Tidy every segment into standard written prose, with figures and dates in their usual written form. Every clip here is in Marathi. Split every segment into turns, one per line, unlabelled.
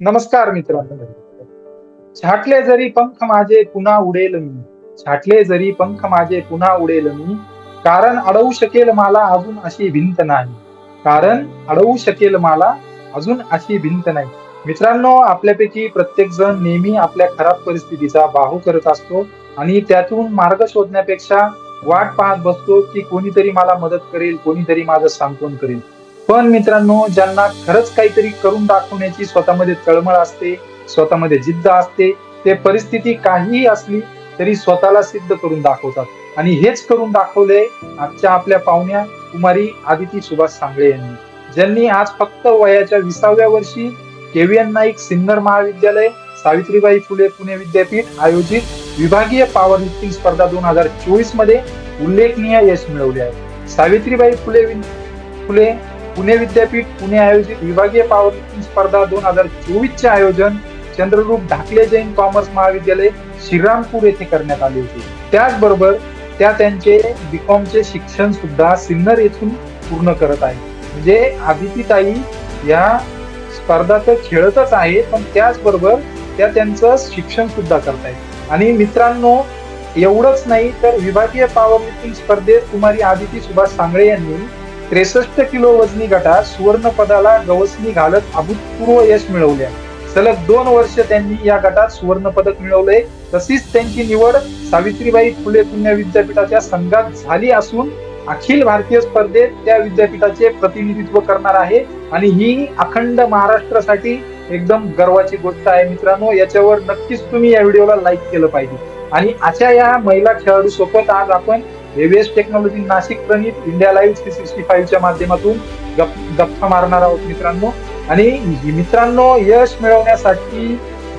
नमस्कार मित्रांनो. छाटले जरी पंख माझे पुन्हा उडेल मी. छाटले जरी पंख माझे पुन्हा उडेल मी. कारण अडवू शकेल मला अजून अशी भिंत नाही. कारण अडवू शकेल मला अजून अशी भिंत नाही. मित्रांनो, आपल्यापैकी प्रत्येक जण नेहमी आपल्या खराब परिस्थितीचा बाहू करत असतो आणि त्यातून मार्ग शोधण्यापेक्षा वाट पाहत बसतो की कोणीतरी मला मदत करेल, कोणीतरी माझं सांत्वन करेल. पण मित्रांनो, ज्यांना खरंच काहीतरी करून दाखवण्याची स्वतःमध्ये तळमळ असते, स्वतःमध्ये जिद्द असते, ते परिस्थिती काहीही असली तरी स्वतःला सिद्ध करून दाखवतात. आणि हेच करून दाखवले आजच्या आपल्या पाहुण्या कुमारी आदिती सुभाष सांगळे यांनी, ज्यांनी आज फक्त वयाच्या 20व्या वर्षी केव्हीएन नाईक सिन्नर महाविद्यालय, सावित्रीबाई फुले पुणे विद्यापीठ आयोजित विभागीय पॉवर लिफ्टिंग स्पर्धा 2024 मध्ये उल्लेखनीय यश मिळवले आहे. सावित्रीबाई फुले पुणे विद्यापीठ पुणे आयोजित विभागीय पॉवर लिफ्टिंग स्पर्धा 2024 चे आयोजन चंद्ररूप ढाकले जैन कॉमर्स महाविद्यालय श्रीरामपूर येथे करण्यात आले होते. त्याचबरोबर त्या त्यांचे बीकॉमचे शिक्षण सुद्धा सिन्नर येथून पूर्ण करत आहे. म्हणजे आदिती ताई या स्पर्धा तर खेळतच आहे, पण त्याचबरोबर त्या त्यांचं शिक्षण सुद्धा करतायत. आणि मित्रांनो, एवढंच नाही तर विभागीय पॉवर लिफ्टिंग स्पर्धेत कुमारी आदिती सुभाष सांगळे यांनी 63 किलो वजनी गटात सुवर्ण पदाला गवसणी घालत अभूतपूर्व यश मिळवले आहे. सलग 2 वर्ष त्यांनी या गटात सुवर्ण पदक मिळवले. तशीच त्यांची निवड सावित्रीबाई फुले पुणे विद्यापीठाच्या संघात झाली असून अखिल भारतीय स्पर्धेत त्या विद्यापीठाचे प्रतिनिधित्व करणार आहे. आणि ही अखंड महाराष्ट्रासाठी एकदम गर्वाची गोष्ट आहे. मित्रांनो, याच्यावर नक्कीच तुम्ही या व्हिडिओला लाईक केलं पाहिजे. आणि अशा या महिला खेळाडू सोबत आज आपण एव्हीएस टेक्नॉलॉजी नाशिक प्रणित इंडिया लाईव्ह 365 च्या माध्यमातून गप्पा मारणार आहोत मित्रांनो. आणि मित्रांनो, यश मिळवण्यासाठी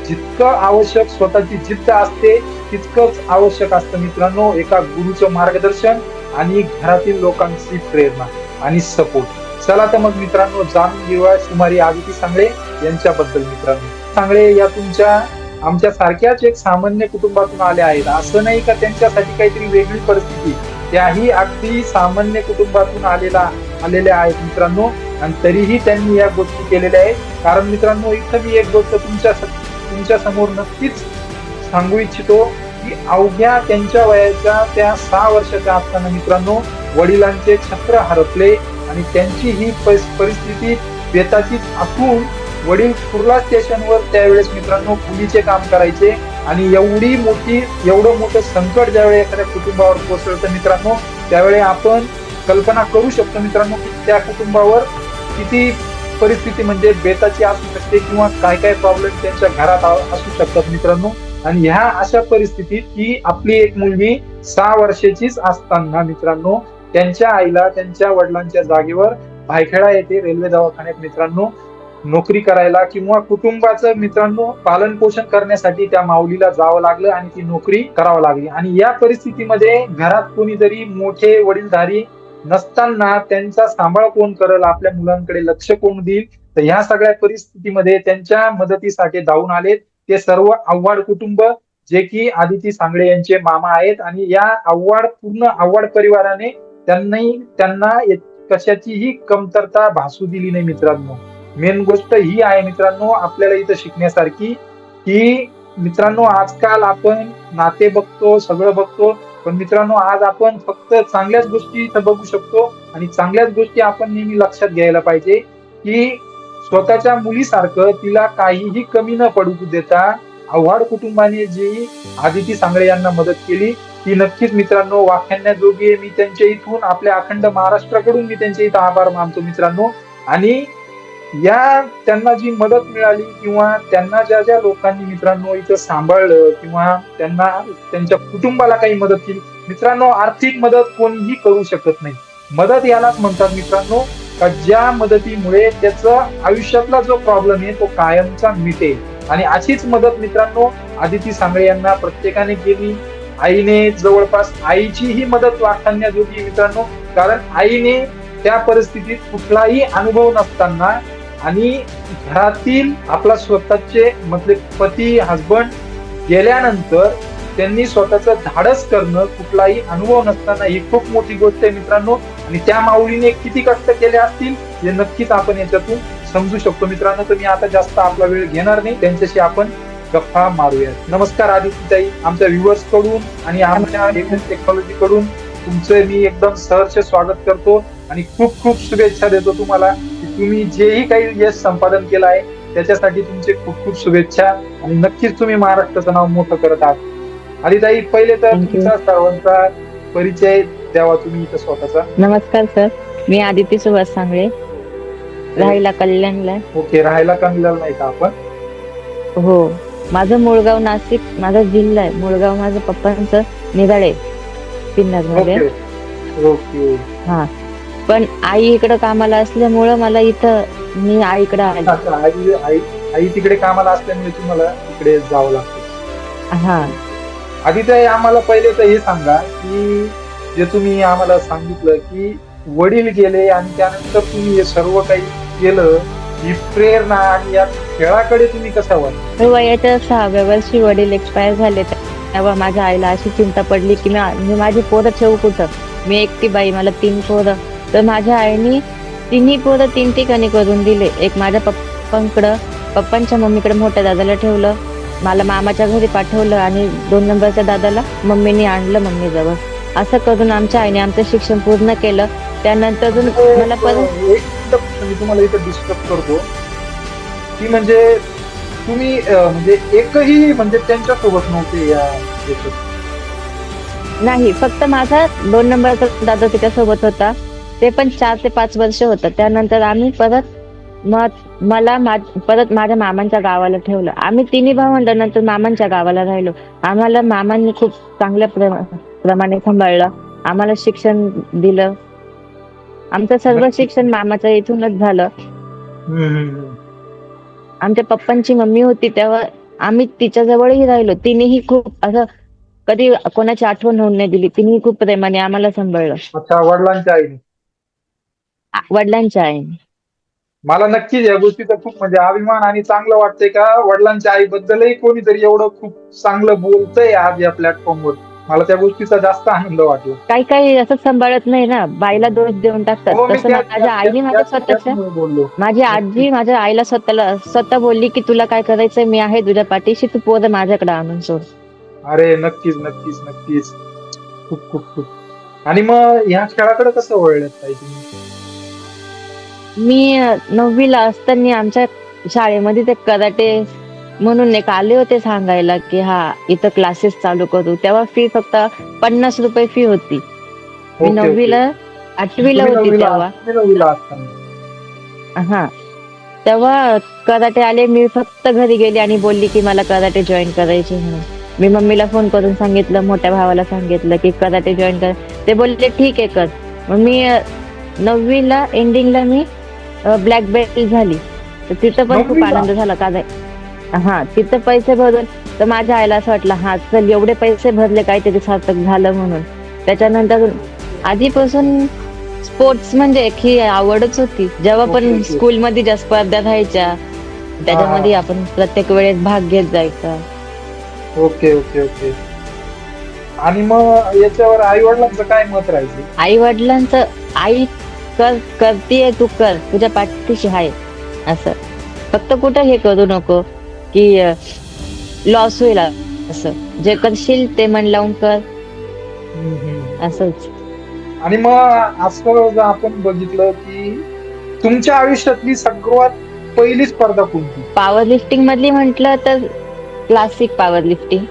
जितकं आवश्यक स्वतःची जिद्द असते तितकंच आवश्यक असतं मित्रांनो एका गुरुचं मार्गदर्शन आणि घरातील लोकांची प्रेरणा आणि सपोर्ट. चला तर मग मित्रांनो, जाणून घेऊया कुमारी आदिती सांगळे यांच्याबद्दल. मित्रांनो, सांगळे या तुमच्या आमच्या सारख्याच एक सामान्य कुटुंबातून आल्या आहेत. असं नाही का त्यांच्यासाठी काहीतरी वेगळी परिस्थिती, त्याही अगदी सामान्य कुटुंबातून आलेल्या आहेत मित्रांनो. आणि तरीही त्यांनी या गोष्टी केलेल्या आहेत. कारण मित्रांनो, इथं मी एक गोष्ट तुमच्या समोर नक्कीच सांगू इच्छितो की अवघ्या त्यांच्या वयाच्या त्या 6 वर्षाच्या असताना मित्रांनो वडिलांचे छत्र हरपले आणि त्यांची ही परिस्थिती बेताचीच असून वडील कुर्ला स्टेशनवर त्यावेळेस मित्रांनो कुलीचे काम करायचे. आणि एवढं मोठं संकट ज्यावेळी एखाद्या कुटुंबावर कोसळतं मित्रांनो, त्यावेळी आपण कल्पना करू शकतो मित्रांनो की त्या कुटुंबावर किती परिस्थिती म्हणजे बेताची असू शकते किंवा काय काय प्रॉब्लेम त्यांच्या घरात असू शकतात मित्रांनो. आणि ह्या अशा परिस्थितीत ही आपली एक मुलगी 6 वर्षाचीच असताना मित्रांनो त्यांच्या आईला त्यांच्या वडिलांच्या जागेवर भायखळा येथे रेल्वे दवाखान्यात मित्रांनो नोकरी करायला किंवा कुटुंबाचं मित्रांनो पालन पोषण करण्यासाठी त्या माऊलीला जावं लागलं आणि ती नोकरी करावं लागली. आणि या परिस्थितीमध्ये घरात कोणीतरी मोठे वडीलधारी नसताना त्यांचा सांभाळ कोण करेल, आपल्या मुलांकडे लक्ष कोण देईल. तर ह्या सगळ्या परिस्थितीमध्ये त्यांच्या मदतीसाठी धावून आलेत ते सर्व आव्हाड कुटुंब, जे की आदिती सांगळे यांचे मामा आहेत. आणि या पूर्ण आव्हाड परिवाराने त्यांना कशाचीही कमतरता भासू दिली नाही मित्रांनो. मेन गोष्ट ही आहे मित्रांनो आपल्याला इथं शिकण्यासारखी की मित्रांनो आजकाल आपण नाते बघतो, सगळं बघतो, पण मित्रांनो आज आपण फक्त चांगल्याच गोष्टी इथं बघू शकतो. आणि चांगल्याच गोष्टी आपण नेहमी लक्षात घ्यायला पाहिजे की स्वतःच्या मुलीसारखं तिला काहीही कमी न पडू देता आव्हाड कुटुंबाने जी आदिती सांगळे यांना मदत केली ती नक्कीच मित्रांनो वाखाणण्याजोगी आहे. मी त्यांच्या इथून आपल्या अखंड महाराष्ट्राकडून मी त्यांच्या इथं आभार मानतो मित्रांनो. आणि त्यांना जी मदत मिळाली किंवा त्यांना ज्या ज्या लोकांनी मित्रांनो इथं सांभाळलं किंवा त्यांना त्यांच्या कुटुंबाला काही मदत केली मित्रांनो, आर्थिक मदत कोणीही करू शकत नाही. मदत यालाच म्हणतात मित्रांनो का ज्या मदतीमुळे त्याचं आयुष्यातला जो प्रॉब्लेम आहे तो कायमचा मिटेल. आणि अशीच मदत मित्रांनो आदिती सांगळे यांना प्रत्येकाने केली. आईने जवळपास आईचीही मदत वाखाणण्याजोगी मित्रांनो, कारण आईने त्या परिस्थितीत कुठलाही अनुभव नसताना आणि घरातील आपला स्वतःचे म्हणजे पती हसबंड गेल्यानंतर त्यांनी स्वतःचं धाडस करणं कुठलाही अनुभव नसताना ही खूप मोठी गोष्ट आहे मित्रांनो. आणि त्या माऊलीने किती कष्ट केले असतील हे नक्कीच आपण याच्यातून समजू शकतो मित्रांनो. तर मी आता जास्त आपला वेळ घेणार नाही, त्यांच्याशी आपण गप्पा मारूयात. नमस्कार आदितीताई, आमच्या व्ह्युअर्स कडून आणि आमच्या टेक्नॉलॉजी कडून तुमचं मी एकदम सहर्ष स्वागत करतो आणि खूप खूप शुभेच्छा देतो तुम्हाला की तुम्ही जेही काही यश संपादन केलं आहे त्याच्यासाठी तुमचे खूप खूप शुभेच्छा आणि नक्कीच तुम्ही महाराष्ट्राचं नाव मोठं करत आहात. आदिताई, पहिले तर तुमचा सर्वांचा परिचय द्यावा तुम्ही इथं स्वतःचा.
नमस्कार सर, मी आदिती सुभाष सांगळे, राहायला कल्याणला.
ओके, राहायला कल्याणला नाही का आपण?
हो, माझं मूळगाव नाशिक, माझा जिल्हा आहे मुळगाव. माझं पप्पांचं निराळे पिन्नर मध्ये.
ओके.
हा, पण आई इकडे कामाला असल्यामुळं मला इथं मी आईकडे आले.
आई तिकडे कामाला असल्यामुळे तुम्हाला तिकडे जावं लागतं.
हा,
आदिताई, आम्हाला पहिले तर हे सांगा की जे तुम्ही आम्हाला सांगितलं की वडील गेले आणि त्यानंतर तुम्ही हे सर्व काही केलं, ही प्रेरणा आणि या खेळाकडे तुम्ही कसा वाटला?
वयाच्या 6व्या वर्षी वडील एक्सपायर झाले. तेव्हा माझ्या आईला अशी चिंता पडली की मी माझी पोरं ठेवू कुठं, मी एकटी बाई, मला 3 पोरं. तर माझ्या आईने तिन्ही पोरं 3 ठिकाणी करून दिले. एक माझ्या पप्पांकडं, पप्पांच्या मम्मीकडे मोठ्या दादाला ठेवलं, मला मामाच्या घरी पाठवलं आणि 2 नंबरच्या दादाला मम्मीने आणलं मम्मीजवळ. असं करून आमच्या आईने आमचं शिक्षण पूर्ण केलं. त्यानंतर मला परत
मी तुम्हाला इथे डिस्टर्ब करतो की म्हणजे तुम्ही म्हणजे एकही म्हणजे त्यांच्या सोबत नव्हते या देशात?
नाही, फक्त माझा 2 नंबरचा दादा त्याच्यासोबत होता, ते पण 4 ते 5 वर्ष होतं. त्यानंतर आम्ही परत परत माझ्या मामांच्या गावाला ठेवलं. आम्ही तिन्ही भावंड नंतर मामांच्या गावाला राहिलो. आम्हाला मामांनी खूप चांगल्या प्रमाणे सांभाळलं, आम्हाला शिक्षण दिलं. आमचं सर्व शिक्षण मामाच्या इथूनच झालं. आमच्या पप्पांची मम्मी होती तेव्हा आम्ही तिच्याजवळही राहिलो. तिनेही खूप असं कधी कोणाची आठवण होऊन नाही दिली. तिनेही खूप प्रेमाने आम्हाला सांभाळलं.
अच्छा, वडिलांच्या आईने?
वडिलांच्या आईने.
मला नक्कीच या गोष्टीचा खूप म्हणजे अभिमान आणि चांगलं वाटतंय का वडिलांच्या आईबद्दलही कोणीतरी एवढं खूप चांगलं बोलतंय आज या प्लॅटफॉर्मवर. मला त्या गोष्टीचा जास्त आनंद वाटला.
काही काही असं सांभाळत नाही ना, बाईला दोष देऊन टाकतात. तसं माझ्या आईने माझ्या स्वतःच्या माझी आजी माझ्या आईला स्वतः बोलली की तुला काय करायचंय, मी आहे तुझ्या पाठीशी, तू पोरं माझ्याकडे आणून सोड.
अरे नक्कीच नक्कीच नक्कीच, खूप खूप खूप. आणि मग ह्या खेळाकडे कसं वळलात ताई तुम्ही?
मी 9वीला असताना आमच्या शाळेमध्ये ते कराटे म्हणून एक आले होते सांगायला की हा इथं क्लासेस चालू करू. तेव्हा फी फक्त 50 रुपये फी होती. मी 9वीला 8वीला होती तेव्हा. हा, तेव्हा कराटे आले. मी फक्त घरी गेली आणि बोलली की मला कराटे जॉईन करायचे म्हणून. मी मम्मीला फोन करून सांगितलं, मोठ्या भावाला सांगितलं की कराटे जॉईन कर. ते बोलले ठीक आहे कर. मग मी 9वीला एंडिंगला मी ब्लॅक बेल्ट झाली. तर तिथं पण खूप आनंद झाला. का हा, तिथं पैसे भरून तर माझ्या आईला असं वाटलं हा चल एवढे पैसे भरले काहीतरी सार्थक झालं म्हणून. त्याच्यानंतर आधीपासून स्पोर्ट्स म्हणजे ही आवडच होती. जेव्हा पण स्कूलमध्ये ज्या स्पर्धा राहायच्या त्याच्यामध्ये आपण प्रत्येक वेळेस भाग घेत जायचा.
Okay okay okay. आणि मग याच्यावर आई वडिलांचं काय मत राहायचं?
आई वडिलांचं आई करतीये तू कर, तुझ्या पाठीशी आहे असं. फक्त कुठं हे करू नको की लॉस होईल असं. जे करशील ते मन लावून कर असंच.
आणि मग असं आपण बघितलं की तुमच्या आयुष्यातली सर्वात पहिली स्पर्धा कोणती?
पॉवर लिफ्टिंग मधली म्हटलं तर क्लासिक पॉवर लिफ्टिंग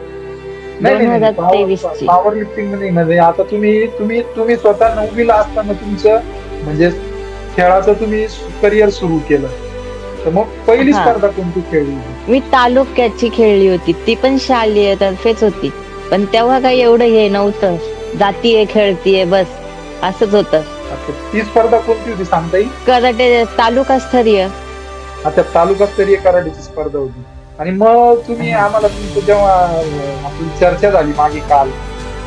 2023 ची.
पॉवर लिफ्टिंग मध्ये आता तुम्ही स्वतः 9वीला असताना तुमचं म्हणजे खेळाचं तुम्ही करिअर सुरू केलं, तर मग पहिली स्पर्धा कोणती खेळली?
मी तालुक्याची खेळली होती. ती पण शालेय तर्फेच होती. पण तेव्हा काही एवढं हे नव्हतं, जातीये खेळतीये बस असंच होतं.
ती स्पर्धा कोणती होती सांगता येईल?
कराटे तालुकास्तरीय.
अच्छा, तालुकास्तरीय कराटेची स्पर्धा होती. आणि मग तुम्ही आम्हाला तुमचं जेव्हा आपली चर्चा झाली मागे काल,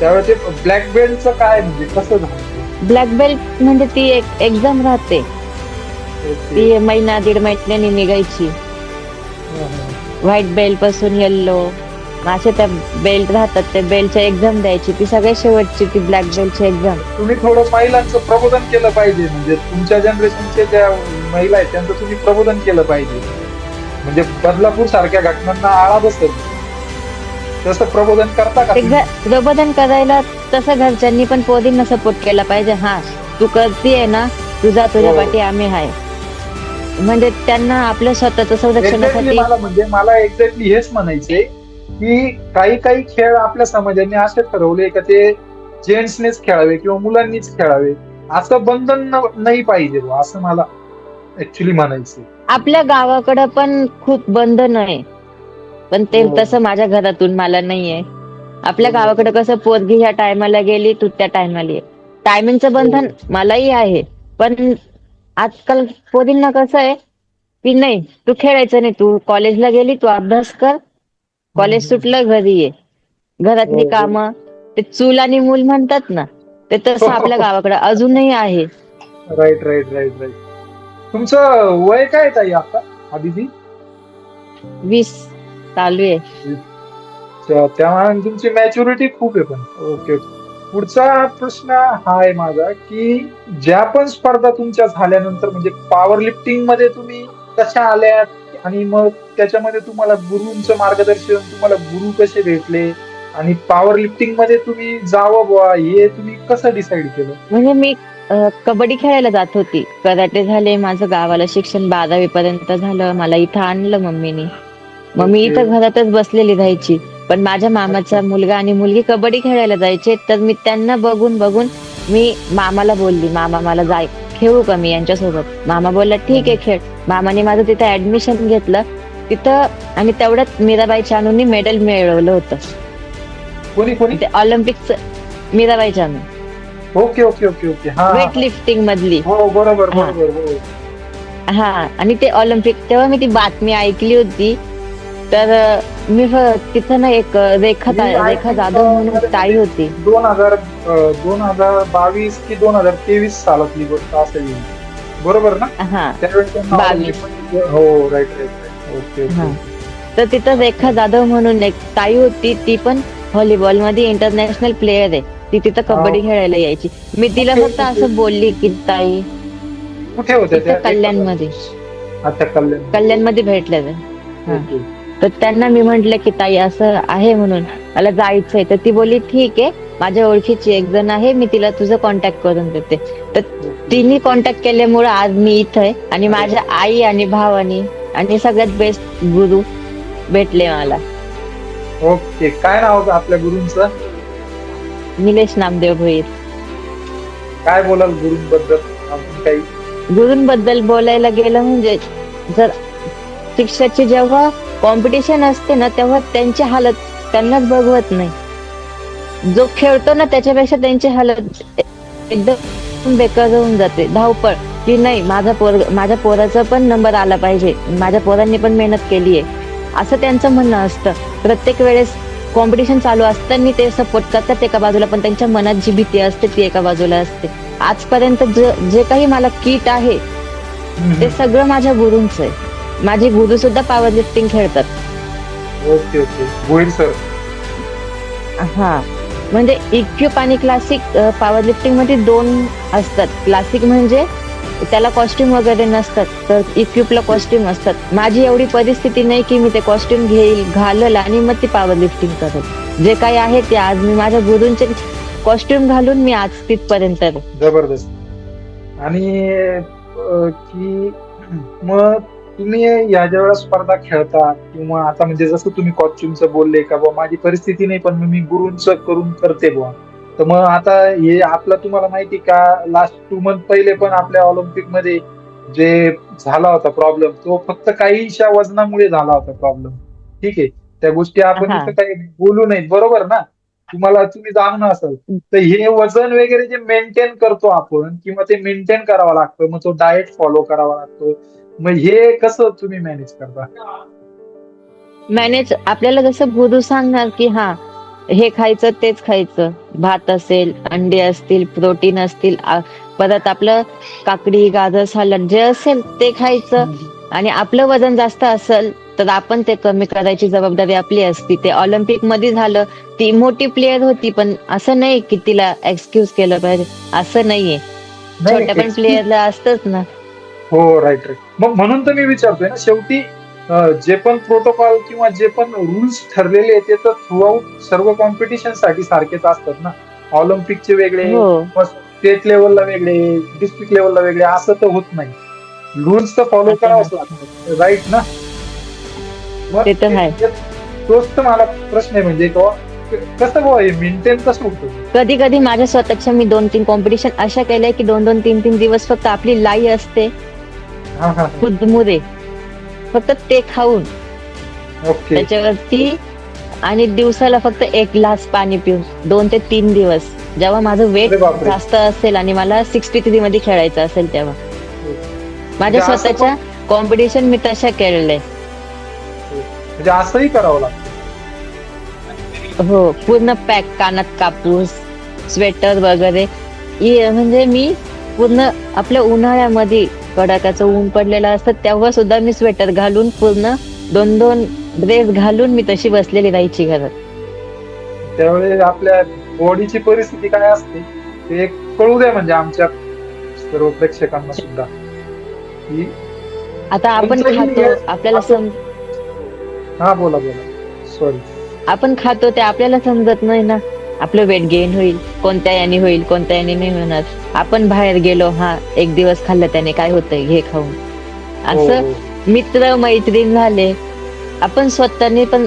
त्यावेळेस ते ब्लॅक बेल्टचं काय म्हणजे कसं झालं?
ब्लॅक बेल्ट म्हणजे ती एक एक्झाम राहते. ती महिना 1.5 महिन्यानी निघायची. व्हाईट बेल्ट पासून येल्लो, असे त्या बेल्ट राहतात, त्या बेल्टच्या एक्झाम द्यायची, ती सगळ्यात शेवटची ती ब्लॅक बेल्टची एक्झाम.
तुम्ही थोडं महिलांचं प्रबोधन केलं पाहिजे, म्हणजे तुमच्या जनरेशनचे ज्या महिला आहेत त्यांचं तुम्ही प्रबोधन केलं पाहिजे, म्हणजे बदलापूर सारख्या घटनांना आळा बसेल. तसं प्रबोधन करता का तुम्ही?
प्रबोधन करायला तसं घरच्यांनी पण पोरींना सपोर्ट केला पाहिजे. हा, तू करतीये ना, तुझ्या
हो.
पाठी आम्ही आहे, म्हणजे त्यांना आपल्या स्वतःच्या
एक्झॅक्टली
संरक्षणासाठी.
मला एक्झॅक्टली हेच म्हणायचंय की काही काही खेळ आपल्या समाजाने असे ठरवले का ते जेंट्सनेच खेळावे किंवा मुलांनीच खेळावे, असं बंधन नाही पाहिजे बुवा, असं मला ऍक्च्युली म्हणायचंय.
आपल्या गावाकडं पण खूप बंधन आहे, पण ते
हो.
तसं माझ्या घरातून मला नाहीये. आपल्या
हो.
गावाकडे कसं पोरगी ह्या टायमाला गेली, तू त्या टायमाला ये, टायमिंगचं बंधन
हो.
मलाही आहे. पण आजकाल पोरींना कसं आहे की नाही, तू खेळायचं नाही, तू कॉलेजला गेली, तू अभ्यास कर, कॉलेज
हम्म.
सुटलं घरी ये, घरातली
हो. हो.
कामं, ते चूल आणि मूल म्हणतात ना, ते तसं आपल्या गावाकडे अजूनही आहे.
Right right right right. तुमचं वय काय ताई आता अभिजी?
20 चालू आहे.
त्यामुळे तुमची मॅच्युरिटी खूप आहे. पण ओके ओके. पुढचा प्रश्न हा आहे माझा की ज्या पण स्पर्धा तुमच्या झाल्यानंतर म्हणजे पॉवर लिफ्टिंग मध्ये तुम्ही कशा आल्यात, आणि मग त्याच्यामध्ये तुम्हाला गुरुंचं मार्गदर्शन, तुम्हाला गुरु कसे भेटले, आणि पॉवर लिफ्टिंग मध्ये तुम्ही जावं बुवा हे तुम्ही कसं डिसाईड केलं?
म्हणजे मी कबड्डी खेळायला जात होती, कराटे झाले, माझं गावाला शिक्षण 12वी पर्यंत झालं, मला इथं आणलं मम्मीनी. मग मी
ओके.
इथं घरातच बसलेली राहायची, पण माझ्या मामाचा मुलगा आणि मुलगी कबड्डी खेळायला जायचे, तर मी त्यांना बघून बघून मी मामाला बोलली, मामा मला खेळू का मी यांच्यासोबत? मामा बोलला ठीक आहे खेळ. मामाने माझं तिथं ऍडमिशन घेतलं तिथं, आणि तेवढ्यात मीराबाई चानूनी मेडल मिळवलं होतं.
कोणी कोणी?
ते ऑलिम्पिकचं, Mirabai Chanu,
okay okay okay okay. हा
वेट लिफ्टिंग मधली.
हो बरोबर
हा.
बरोबर हो.
हा, आणि ते ऑलिम्पिक, तेव्हा मी ती बातमी ऐकली होती. तर तिथं ना एक रेखा जाधव म्हणून ताई होती.
2022 की 2023 सालातली गोष्ट असेल, बरोबर ना?
हा,
त्यावेळेस त्यांना
22.
ऑलिम्पिकमध्ये हो राईट राईट राईट. ओके
हा,
ओके.
तर तिथं रेखा जाधव म्हणून एक ताई होती, ती पण व्हॉलीबॉल मध्ये इंटरनॅशनल प्लेयर आहे. ती तिथं कबड्डी खेळायला यायची. मी तिला फक्त असं बोलली की ताई,
कुठे होत्या त्या?
कल्याणमध्ये,
अच्छा,
कल्याणमध्ये भेटल्या त्या. हा.
ओके.
तर त्यांना मी म्हंटल की ताई असं आहे म्हणून मला जायचंय, तर ती बोलली ठीक आहे, माझ्या ओळखीची एक जण आहे, मी तिला तुझं कॉन्टॅक्ट करून देते. तर तिने कॉन्टॅक्ट केल्यामुळे आज मी इथं आहे, आणि माझ्या आई आणि भावानी आणि सगळ्यात बेस्ट गुरु भेटले मला.
ओके. काय नाव होतं आपल्या गुरूंचं?
निलेश नामदेव भोईर.
काय बोलाल गुरूंबद्दल अजून काही?
गुरूंबद्दल बोलायला गेलं म्हणजे, जर शिक्षकाची जेव्हा कॉम्पिटिशन असते ना, तेव्हा त्यांची हालत त्यांनाच बघवत नाही. जो खेळतो ना त्याच्यापेक्षा त्यांची हालत एकदम बेकार होऊन जाते. धावपळ की नाही, माझ्या पोराचा पण नंबर आला पाहिजे, माझ्या पोरांनी पण मेहनत केली आहे, असं त्यांचं म्हणणं असतं. प्रत्येक वेळेस कॉम्पिटिशन चालू असताना ते सपोर्ट करतात एका बाजूला, पण त्यांच्या मनात जी भीती असते ती एका बाजूला असते. आजपर्यंत जे काही मला किट आहे ते सगळं माझ्या गुरूंचं आहे. माझे गुरु सुद्धा पॉवर लिफ्टिंग खेळतात.
Okay okay. भोईर सर.
हा, म्हणजे इक्विप आणि क्लासिक पॉवर लिफ्टिंग मध्ये 2 असतात. क्लासिक म्हणजे त्याला कॉस्ट्युम वगैरे नसतात, तर इक्विपला कॉस्ट्युम असतात. माझी एवढी परिस्थिती नाही की मी ते कॉस्ट्युम घालल आणि मग ती पॉवर लिफ्टिंग करत. जे काही आहे ते आज मी माझ्या गुरूंचे कॉस्ट्युम घालून मी आज तिथपर्यंत.
जबरदस्त. आणि की मग तुम्ही या ज्यावेळेस स्पर्धा खेळता, किंवा आता म्हणजे जसं तुम्ही कॉस्ट्युमचं बोलले का बुवा माझी परिस्थिती नाही पण मी गुरूंचं करून करते बुवा, तर मग आता हे आपलं तुम्हाला माहिती का, लास्ट 2 मंथ पहिले पण आपल्या ऑलिम्पिक मध्ये जे झाला होता प्रॉब्लेम, तो फक्त काहीशा वजनामुळे झाला होता प्रॉब्लेम. ठीक आहे, त्या गोष्टी आपण
हा,
इथं काही बोलू नयेत, बरोबर ना? तुम्ही जाणून असाल तर हे वजन वगैरे जे मेंटेन करतो आपण, किंवा ते मेंटेन करावं लागतं, मग तो डाएट फॉलो करावा लागतो, मग हे कसं तुम्ही मॅनेज करता?
मॅनेज आपल्याला जसं गुरु सांगणार की हा हे खायचं तेच खायचं, भात असेल, अंडे असतील, प्रोटीन असतील, परत आपलं काकडी, गाजर, सॅलड जे असेल ते खायचं. आणि आपलं वजन जास्त असेल तर आपण ते कमी करायची जबाबदारी आपली असती. ते ऑलिम्पिक मध्ये झालं, ती मोठी प्लेअर होती, पण असं नाही की तिला एक्सक्यूज केलं पाहिजे, असं नाहीये.
नाही
छोट्या पण
excuse-
प्लेअरला असतंच ना.
हो, राईट राईट. मग म्हणून तर मी विचारतोय ना, शेवटी जे पण प्रोटोकॉल किंवा जे पण रूल्स ठरलेले आहेत ते तर थ्रूआउट सर्व कॉम्पिटिशन साठी सारखेच असतात ना. ऑलिम्पिकचे वेगळे,
हो,
स्टेट लेवलला वेगळे, डिस्ट्रिक्ट लेवलला वेगळे, असं तर होत नाही. रूल्स तर फॉलो
असं
करावंच
नसतं.
लागतात, राईट ना. मग
ते तर आहे.
तोच तर मला प्रश्न आहे, म्हणजे कसं बुवा हे मेंटेन कसं होतं?
कधी कधी माझ्या स्वतःच्या मी 2-3 कॉम्पिटिशन अशा केल्या की 2-2, 3-3 दिवस फक्त आपली लाई असते,
हा हा.
मुरमुरे, फक्त ते खाऊन
ओके.
त्याच्यावरती, आणि दिवसाला फक्त 1 ग्लास पाणी पिऊन 2 ते 3 दिवस, जेव्हा माझं वेट
अरे बापरे.
जास्त असेल आणि मला 63 मध्ये खेळायचं असेल तेव्हा. माझ्या
म्हणजे असं
स्वतःच्या कॉम्पिटिशन मी तशा केलेल्या आहे.
म्हणजे असंही करावं लागतं.
हो, पूर्ण पॅक, कानात कापूस, स्वेटर वगैरे. म्हणजे मी पूर्ण आपल्या उन्हाळ्यामध्ये कडाक्याचं ऊन पडलेलं असतं तेव्हा सुद्धा मी स्वेटर घालून, पूर्ण 2-2 ड्रेस घालून मी तशी बसलेली राहायची घरात.
त्यावेळी आपल्या बॉडीची परिस्थिती काय असते ते कळू द्या, म्हणजे आमच्या सर्व प्रेक्षकांना सुद्धा, की
आता आपण
कोणतंही
खातो,
हे-
आपल्याला
हा बोला बोला, सॉरी.
आपण खातो ते आपल्याला समजत नाही ना, आपलं वेट गेन होईल, कोणत्या याने होईल, कोणत्या याने नाही होणार. आपण बाहेर गेलो, हा 1 दिवस खाल्लं त्याने काय होतंय, घे खाऊन. असं मित्र मैत्रीण झाले, आपण स्वतःने पण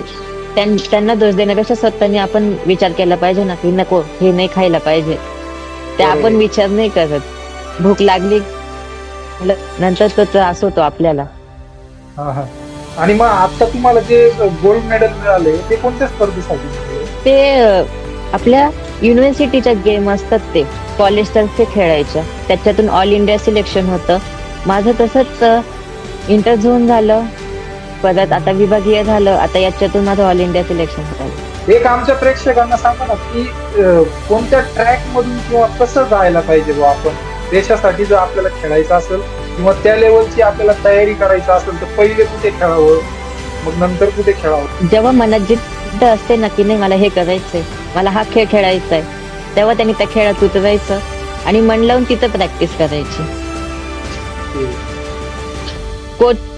त्यांना दोष देण्यापेक्षा स्वतःने आपण विचार केला पाहिजे ना, की नको, हे नाही खायला पाहिजे. ते आपण विचार नाही करत. भूक लागली नंतर तो त्रास होतो आपल्याला.
हा हा. आणि मग आता तुम्हाला जे गोल्ड मेडल मिळाले ते कोणत्या स्पर्धेसाठी मिळाले?
ते आपल्या युनिव्हर्सिटीच्या गेम असतात, ते कॉलेज तर्फे खेळायच्या, त्याच्यातून ऑल इंडिया सिलेक्शन होतं. माझं तसंच इंटर झोन झालं, परत आता विभागीय झालं, आता याच्यातून माझं ऑल इंडिया सिलेक्शन झालं.
एक आमच्या प्रेक्षकांना सांगा ना, की कोणत्या ट्रॅक मधून किंवा कसं जायला पाहिजे बुवा आपण देशासाठी, जर आपल्याला खेळायचं असेल किंवा त्या लेवलची आपल्याला तयारी करायचं असेल तर पहिले कुठे खेळावं, मग नंतर कुठे खेळावं?
जेव्हा मनात जिद्द असते ना, की नाही मला हे करायचंय, मला हा खेळ खेळायचा आहे, तेव्हा त्यांनी त्या खेळात उतरायचं आणि मन लावून तिथं प्रॅक्टिस करायची.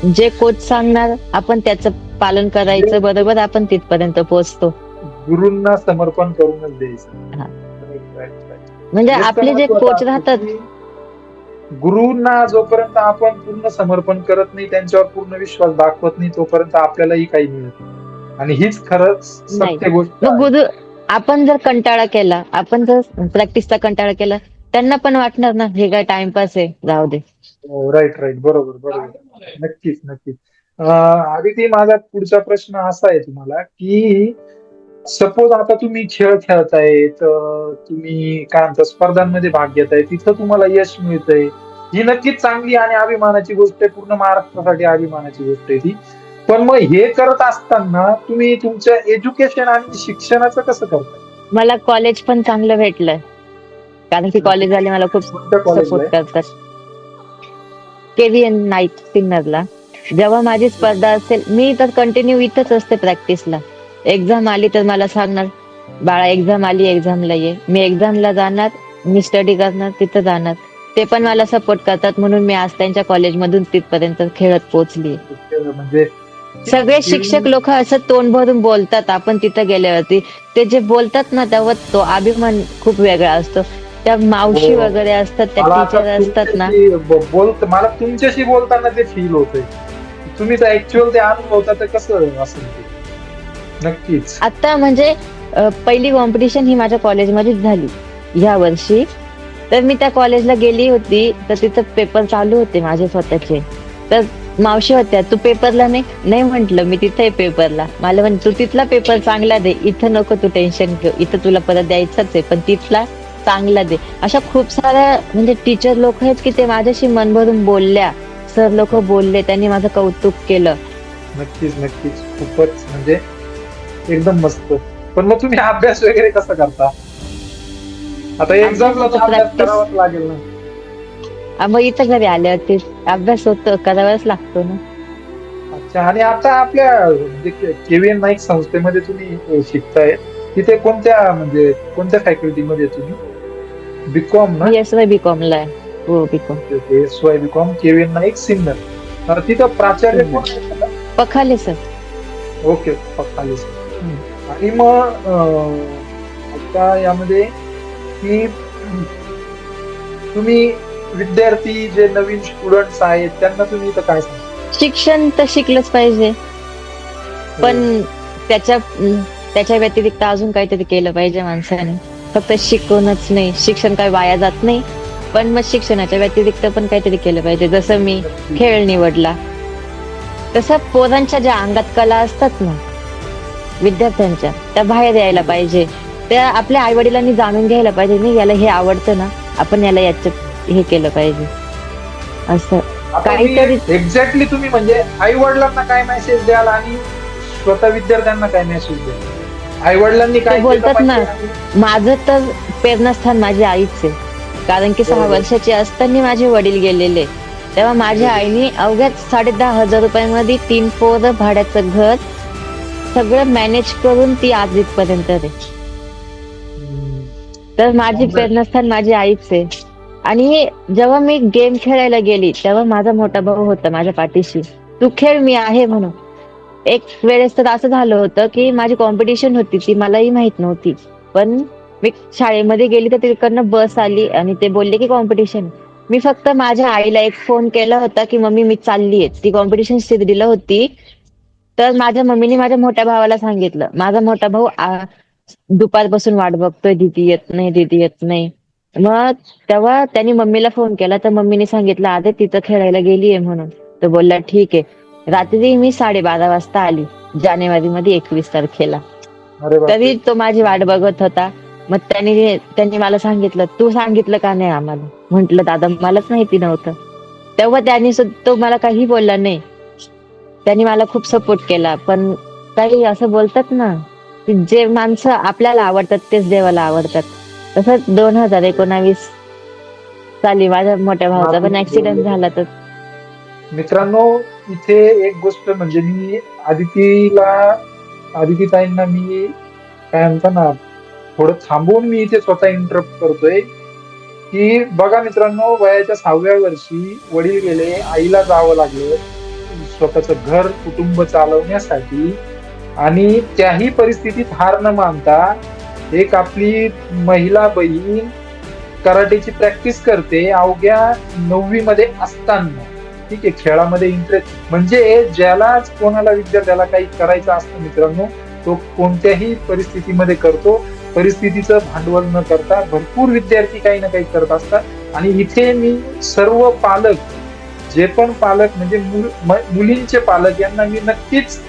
जे कोच सांगणार आपण त्याचं पालन करायचं, बरोबर आपण तिथपर्यंत पोहोचतो.
गुरूंना समर्पण करूनच द्यायचं.
हा.
Right, right.
म्हणजे
हेच तर
आपले जे
महत्त्वाचं
कोच
असतं,
राहतात,
की गुरूंना जोपर्यंत आपण पूर्ण समर्पण करत नाही, त्यांच्यावर पूर्ण विश्वास दाखवत नाही, तोपर्यंत आपल्यालाही काही मिळत नाही. आणि हीच खरंच
नाही.
सत्य गोष्ट
मग
आहे.
गुरु, आपण जर कंटाळा केला, आपण जर प्रॅक्टिसचा कंटाळा केला, त्यांना पण वाटणार ना, हे काय टाइमपास आहे, जाऊ दे.
राईट राईट, बरोबर बरोबर. नक्कीच नक्कीच. आदिती, माझा पुढचा प्रश्न असा आहे तुम्हाला, की सपोज आता तुम्ही खेळ खेळताय, तर तुम्ही काय म्हणता स्पर्धांमध्ये भाग घेताय, तिथं तुम्हाला यश मिळतंय, ही नक्कीच चांगली आणि अभिमानाची गोष्ट आहे, पूर्ण महाराष्ट्रासाठी अभिमानाची गोष्ट आहे ती. पण मग हे करत असताना तुम्ही तुमच्या एज्युकेशन आणि शिक्षणाचं कसं करताय?
मला कॉलेज पण चांगलं भेटलं, कारण की कॉलेजवाले मला खूप
कोणत्या कॉलेजला
सपोर्ट
आहे?
करतात. KVN नाईट सिन्नरला. जेव्हा माझी स्पर्धा असेल, मी तर कंटिन्यू इथंच असते प्रॅक्टिसला. एक्झाम आली तर मला सांगणार, बाळा एक्झाम आली, एक्झामला ये. मी एक्झामला जाणार, मी स्टडी करणार, तिथं जाणार. ते पण मला सपोर्ट करतात, म्हणून मी आज त्यांच्या कॉलेजमधून तिथपर्यंत खेळत पोहोचली.
म्हणजे
सगळे शिक्षक लोक असं तोंड भरून बोलतात आपण तिथं गेल्यावरती. ते जे बोलतात ना, तेव्हा तो अभिमान खूप वेगळा असतो. त्या मावशी
हो.
वगैरे असतात, त्या
मला आता
टीचर असतात ना,
मला तुमच्याशी बोलताना ते फील होतंय. तुम्ही तर ऍक्च्युअल ते अनुभवता, तर कसं असेल ते? नक्कीच.
आता म्हणजे पहिली कॉम्पिटिशन ही माझ्या कॉलेजमध्येच झाली ह्या वर्षी. तर मी त्या कॉलेजला गेली होती, तर तिथं पेपर चालू होते माझे स्वतःचे. तर मावशी होत्या, तू पेपरला नाही म्हंटल, मी तिथे आहे पेपरला. मला म्हण, तू तिथला पेपर चांगला दे, इथं नको तू टेन्शन घेऊ, इथं तुला परत द्यायचंच आहे, पण तिथला चांगला दे. अशा खूप साऱ्या म्हणजे टीचर लोक आहेत की ते माझ्याशी मन भरून बोलल्या, सर लोक बोलले, त्यांनी माझं कौतुक केलं.
नक्कीच नक्कीच, खूपच म्हणजे एकदम मस्त. पण मग तुम्ही अभ्यास वगैरे कसं करता? आता एक्झामला तर अभ्यास
practice-
करावाच लागेल ना.
मग इथं घरी आल्यावरती अभ्यास होतो, करावाच लागतो ना.
आणि आता आपल्या म्हणजे केव्हीएन नाईक संस्थेमध्ये तुम्ही शिकताय, तिथे कोणत्या फॅकल्टीमध्ये तुम्ही? बीकॉम ना?
मी SY BCom ला आहे. हो, BCom.
SY BCom, KVN Naik, Sinnar. तिथं प्राचार्य कोण आहेत का?
Pakhale sir.
Okay, Pakhale sir. आणि मग आता यामध्ये की तुम्ही विद्यार्थी जे नवीन स्टुडंट्स आहेत त्यांना तुम्ही इथं काय सांगता?
शिक्षण तर शिकलंच पाहिजे, पण त्याच्या व्यतिरिक्त अजून काहीतरी केलं पाहिजे माणसाने. फक्त शिकवणच नाही, शिक्षण काही वाया जात नाही, पण मग शिक्षणाच्या व्यतिरिक्त पण काहीतरी केलं पाहिजे. जसं मी खेळ निवडला, तसं पोरांच्या ज्या अंगात कला असतात ना विद्यार्थ्यांच्या, त्या बाहेर यायला पाहिजे. त्या आपल्या आई वडिलांनी जाणून घ्यायला पाहिजे, नाही याला हे आवडतं ना, आपण याला याच्यात हे केलं पाहिजे असं काहीतरी.
एक्झॅक्टली तुम्ही म्हणजे आई वडिलांना काय मेसेज द्याल आणि स्वतः विद्यार्थ्यांना काय मेसेज द्याल? आई वडिलांनी काय
बोलतात ना, माझं तर प्रेरणास्थान माझी आईच आहे. कारण की 6 वर्षाची असताना माझे वडील गेलेले, तेव्हा माझ्या आईने अवघ्या 10,500 रुपयामध्ये 3 पोरं, भाड्याचं घर सगळं मॅनेज करून ती आज इथपर्यंत आहे. तर माझी प्रेरणास्थान माझी आईच आहे. आणि जेव्हा मी गेम खेळायला गेली तेव्हा माझा मोठा भाऊ होता माझ्या पाठीशी, तू खेळ, मी आहे म्हणून. एक वेळेस तर असं झालं होतं की माझी कॉम्पिटिशन होती, ती मलाही माहित नव्हती, पण मी शाळेमध्ये गेली तर तिकडनं बस आली आणि ते बोलले की कॉम्पिटिशन. मी फक्त माझ्या आईला एक फोन केला होता की मम्मी मी चाललीये, ती कॉम्पिटिशन शिर्डीला होती. तर माझ्या मम्मीने माझ्या मोठ्या भावाला सांगितलं. माझा मोठा भाऊ दुपारपासून वाट बघतोय, दीदी येत नाही, दीदी येत नाही. मग तेव्हा त्यांनी मम्मीला फोन केला, तर मम्मीने सांगितलं अरे तिथं खेळायला गेलीये म्हणून. तो बोलला ठीक आहे. रात्री मी 12:30 वाजता आली, जानेवारी मध्ये 21 तारखेला. तरी तो माझी वाट बघत होता. मग त्यांनी मला सांगितलं, तू सांगितलं का नाही आम्हाला? म्हंटल दादा मलाच माहिती नव्हतं. तेव्हा तो मला काही बोलला नाही. त्यांनी मला खूप सपोर्ट केला. पण काही असं बोलतात ना की जे माणसं आपल्याला आवडतात तेच देवाला आवडतात. तसंच 2019 साली माझ्या मोठ्या भावाचा पण ऍक्सिडेंट झाला. तर
मित्रांनो, इथे एक गोष्ट म्हणजे मी आदिती ताईंना मी काय म्हणता ना, थोडं थांबवून मी इथे स्वतः इंटरप्ट करतोय की बघा मित्रांनो, वयाच्या 6व्या वर्षी वडील गेले, आईला जावं लागलं स्वतःच घर कुटुंब चालवण्यासाठी. आणि त्याही परिस्थितीत हार न मानता एक आपली महिला बहीण कराटेची प्रॅक्टिस करते अवघ्या 9वी मध्ये असताना. ठीक आहे, खेळामध्ये इंटरेस्ट म्हणजे ज्यालाच कोणाला विद्यार्थ्याला काही करायचं असतं मित्रांनो, तो कोणत्याही परिस्थितीमध्ये करतो. परिस्थितीचं भांडवल न करता भरपूर विद्यार्थी काही ना काही करत असतात. आणि इथे मी सर्व पालक, जे पण पालक म्हणजे मुलींचे पालक, यांना मी नक्कीच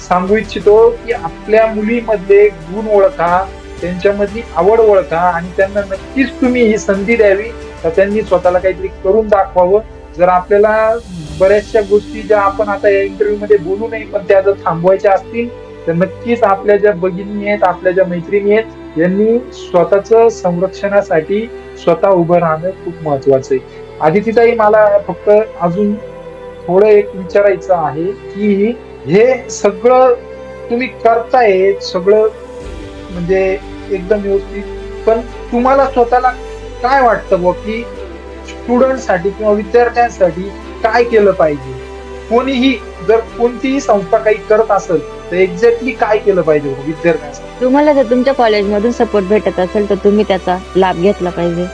सांगू इच्छितो की आपल्या मुलीमध्ये गुण ओळखा, त्यांच्यामधली आवड ओळखा आणि त्यांना नक्कीच तुम्ही ही संधी द्यावी तर त्यांनी स्वतःला काहीतरी करून दाखवावं. जर आपल्याला बऱ्याचशा गोष्टी ज्या आपण आता या इंटरव्ह्यू मध्ये बोलू नये पण त्या जर थांबवायच्या असतील तर नक्कीच आपल्या ज्या भगिनी आहेत, आपल्या ज्या मैत्रिणी आहेत, यांनी स्वतःच संरक्षणासाठी स्वतः उभं राहणं खूप महत्वाचं आहे. आदितीताई, मला फक्त अजून थोडं एक विचारायचं आहे की हे सगळं तुम्ही करताय सगळं म्हणजे एकदम व्यवस्थित, पण तुम्हाला स्वतःला काय वाटतं बुवा की स्टुडंटसाठी किंवा विद्यार्थ्यांसाठी काय केलं पाहिजे? जर कोणतीही संस्था काही करत असेल तर एक्झॅक्टली काय केलं पाहिजे विद्यार्थ्यांसाठी?
तुम्हाला जर तुमच्या कॉलेजमधून सपोर्ट भेटत असेल तर तुम्ही त्याचा लाभ घेतला पाहिजे.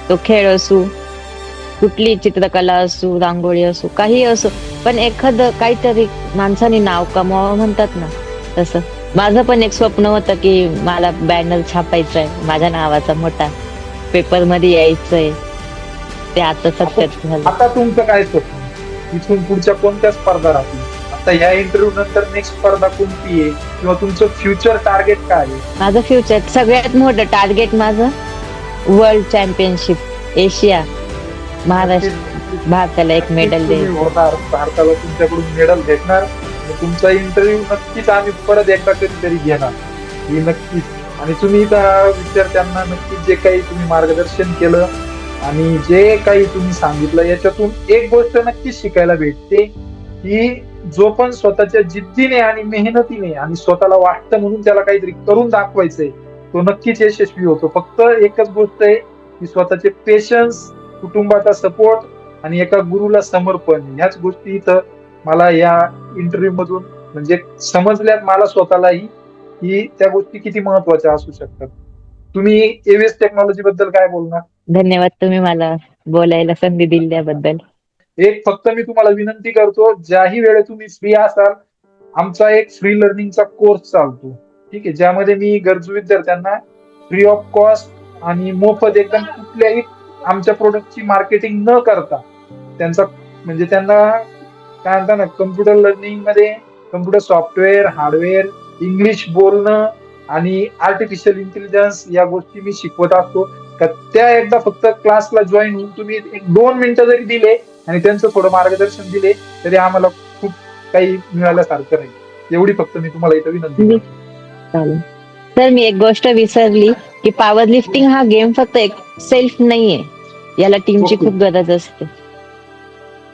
तो खेळ असू, कुठली चित्रकला असू, रांगोळी असू, काही असो, पण एखादं काहीतरी माणसाने नाव कमवावं म्हणतात ना, तसं माझं पण एक स्वप्न होतं की मला बॅनर छापायचा आहे माझ्या नावाचा, मोठा पेपर मध्ये यायचंय. ते आता सत्यात झालं.
आता तुमचं काय स्वप्न? इथून पुढच्या कोणत्या स्पर्धा राहतील? आता ह्या इंटरव्ह्यू नंतर नेक्स्ट स्पर्धा कोणती आहे किंवा तुमचं फ्युचर टार्गेट काय आहे?
माझं फ्युचर सगळ्यात मोठं टार्गेट माझं वर्ल्ड चॅम्पियनशिप, एशिया, महाराष्ट्र, भारताला एक मेडल
होणार, भारताला तुमच्याकडून मेडल भेटणार. तुमचा इंटरव्ह्यू नक्कीच आम्ही परत एकदा कधीतरी घेणार, ही नक्कीच. आणि तुम्ही त्या विद्यार्थ्यांना नक्कीच जे काही तुम्ही मार्गदर्शन केलं आणि जे काही तुम्ही सांगितलं याच्यातून एक गोष्ट नक्कीच शिकायला भेटते की जो पण स्वतःच्या जिद्दीने आणि मेहनतीने आणि स्वतःला वाटतं म्हणून त्याला काहीतरी करून दाखवायचंय, तो नक्कीच यशस्वी होतो. फक्त एकच गोष्ट आहे की स्वतःचे पेशन्स, कुटुंबाचा सपोर्ट आणि एका गुरुला समर्पण, ह्याच गोष्टी इथं मला या इंटरव्ह्यू मधून म्हणजे समजल्यात मला स्वतःलाही, की त्या गोष्टी किती महत्वाच्या असू शकतात. तुम्ही एव्हीएस टेक्नॉलॉजी बद्दल काय बोलणार?
धन्यवाद तुम्ही मला बोलायला संधी दिल्याबद्दल.
एक फक्त मी तुम्हाला विनंती करतो, ज्याही वेळेत तुम्ही फ्री असाल, आमचा एक फ्री लर्निंगचा कोर्स चालतो. ठीक आहे, ज्यामध्ये मी गरजू विद्यार्थ्यांना फ्री ऑफ कॉस्ट आणि मोफत एकदम कुठल्याही आमच्या प्रोडक्टची मार्केटिंग न करता त्यांचा म्हणजे त्यांना काय म्हणतात ना, कम्प्युटर लर्निंग मध्ये कम्प्युटर सॉफ्टवेअर, हार्डवेअर, इंग्लिश बोलणं आणि आर्टिफिशियल इंटेलिजन्स या गोष्टी मी शिकवत असतो. का त्या एकदा फक्त क्लासला जॉईन होऊन तुम्ही एक 2 मिनिटं जरी दिले आणि त्यांचं थोडं मार्गदर्शन दिले तरी आम्हाला खूप काही मिळाल्यासारखं नाही. एवढी फक्त मी तुम्हाला इथं विनंती करतो.
चालेल. तर मी एक गोष्ट विसरली की पॉवर लिफ्टिंग हा गेम फक्त एक सेल्फ नाहीये, याला टीमची
ओके.
खूप गरज असते.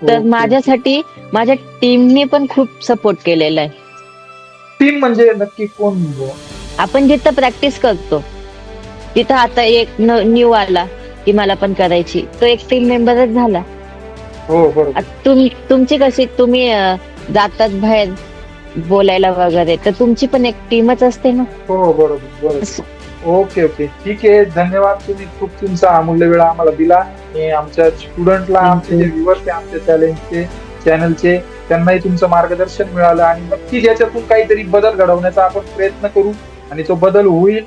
तर
ओके.
माझ्यासाठी माझ्या टीमने पण खूप सपोर्ट केलेला आहे.
टीम म्हणजे नक्की कोण म्हणजे?
आपण जिथं प्रॅक्टिस करतो तिथं आता एक न्यू आला की मला पण करायची, तो एक टीम मेंबरच झाला.
हो बरोबर.
तुमची कशी तुम्ही जातात बाहेर बोलायला वगैरे, तर तुमची पण एक टीमच असते ना.
हो बरोबर बरोबर. ओके ओके, ठीक आहे. धन्यवाद, तुम्ही खूप तुमचा अमूल्य वेळ आम्हाला दिला आणि आमच्या स्टुडंटला, आमचे जे व्ह्युअर्स आहे आमच्या चॅनलचे, त्यांनाही तुमचं मार्गदर्शन मिळालं आणि नक्कीच याच्यातून काहीतरी बदल घडवण्याचा आपण प्रयत्न करू आणि तो बदल होईल.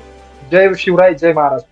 जय शिवराय, जय महाराष्ट्र.